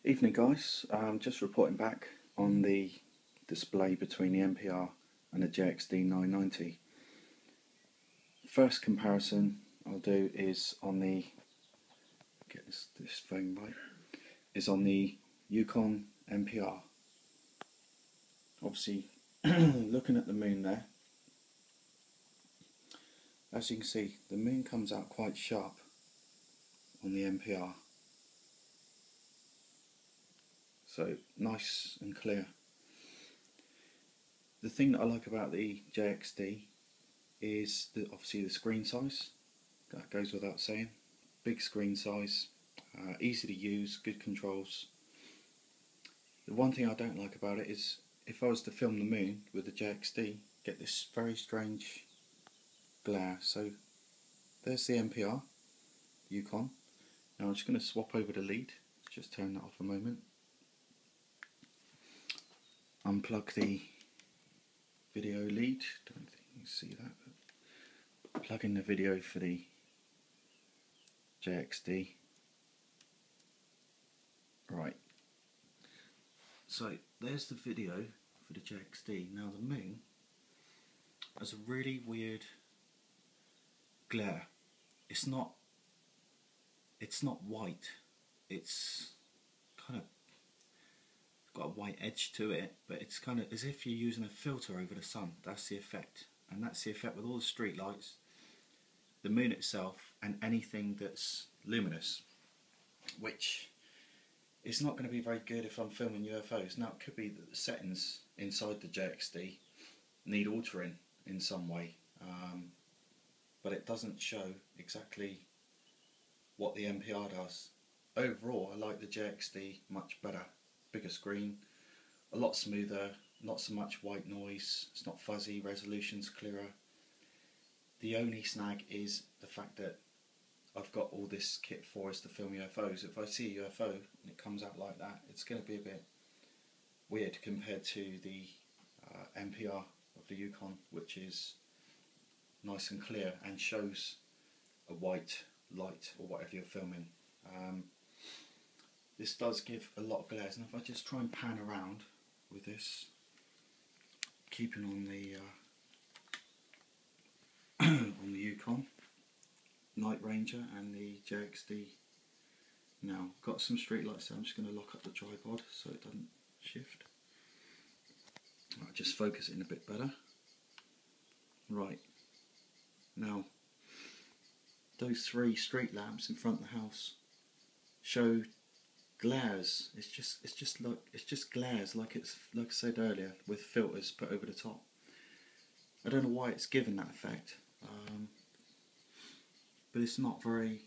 Evening guys, just reporting back on the display between the MPR and the JXD 990. First comparison I'll do is on the, get this phone right, is on the Yukon MPR. Obviously looking at the moon there, as you can see the moon comes out quite sharp on the MPR. So nice and clear. The thing that I like about the JXD is obviously the screen size. That goes without saying. Big screen size, easy to use, good controls. The one thing I don't like about it is if I was to film the moon with the JXD, get this very strange glare. So there's the MPR, Yukon. Now I'm just going to swap over the lead. Just turn that off a moment. Unplug the video lead, don't think you can see that, but plug in the video for the JXD. Right, so there's the video for the JXD. Now the moon has a really weird glare. It's not white, it's kind of got a white edge to it, but it's kind of as if you're using a filter over the sun. That's the effect, and that's the effect with all the street lights, the moon itself, and anything that's luminous, which is not going to be very good if I'm filming UFOs. Now it could be that the settings inside the JXD need altering in some way, but it doesn't show exactly what the MPR does. Overall I like the JXD much better. Bigger screen, a lot smoother, not so much white noise, it's not fuzzy, resolution's clearer. The only snag is the fact that I've got all this kit for us to film UFOs. If I see a UFO and it comes out like that, it's going to be a bit weird compared to the MPR of the Yukon, which is nice and clear and shows a white light or whatever you're filming. This does give a lot of glares, and if I just try and pan around with this, keeping on the on the Yukon, Night Ranger and the JXD. Now, got some street lights there. I'm just going to lock up the tripod so it doesn't shift. I'll just focus it in a bit better. Right, now those three street lamps in front of the house show glares. It's just glares, like I said earlier, with filters put over the top. I don't know why it's given that effect, but it's not very.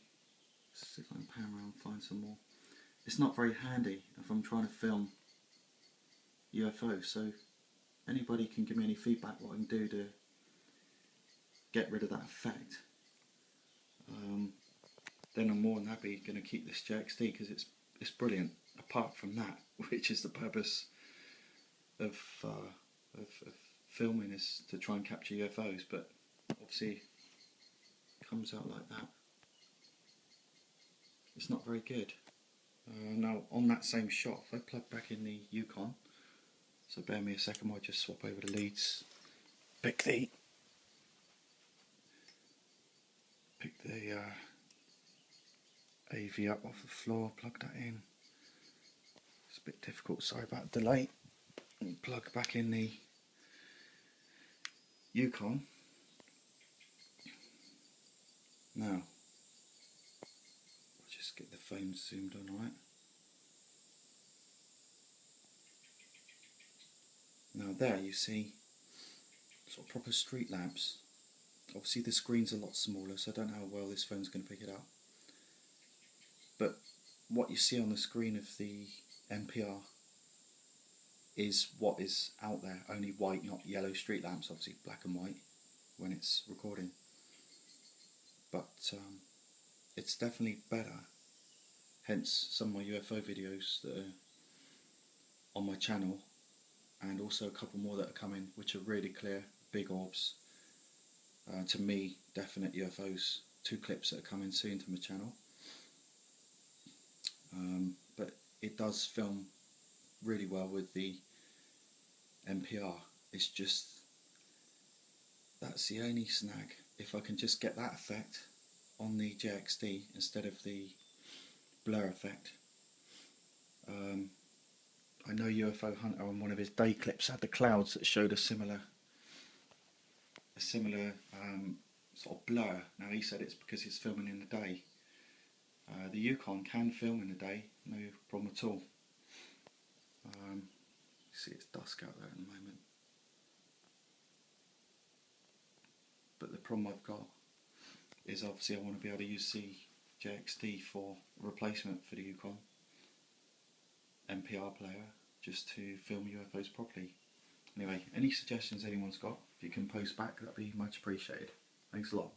Let's see if I can pan around and find some more. It's not very handy if I'm trying to film UFOs. So anybody can give me any feedback what I can do to get rid of that effect. Then I'm more than happy going to keep this JXD because it's brilliant. Apart from that, which is the purpose of filming, is to try and capture UFOs, but obviously it comes out like that. It's not very good. Now on that same shot, if I plug back in the Yukon, so bear me a second, I'll just swap over the leads, pick the AV up off the floor, plug that in. It's a bit difficult, sorry about the delay. And plug back in the Yukon. Now, I'll just get the phone zoomed on right. Now there you see sort of proper street lamps. Obviously the screen's a lot smaller, so I don't know how well this phone's going to pick it up. But what you see on the screen of the MPR is what is out there, only white, not yellow street lamps, obviously black and white when it's recording. But it's definitely better, hence some of my UFO videos that are on my channel, and also a couple more that are coming which are really clear, big orbs. To me, definite UFOs, 2 clips that are coming soon to my channel. But it does film really well with the NPR. It's just, that's the only snag. If I can just get that effect on the JXD instead of the blur effect. I know UFO Hunter on one of his day clips had the clouds that showed a similar sort of blur. Now he said it's because he's filming in the day. The Yukon can film in the day, no problem at all. See, it's dusk out there at the moment. But the problem I've got is obviously I want to be able to use the JXD for a replacement for the Yukon NPR player, just to film UFOs properly. Anyway, any suggestions anyone's got, if you can post back, that'd be much appreciated. Thanks a lot.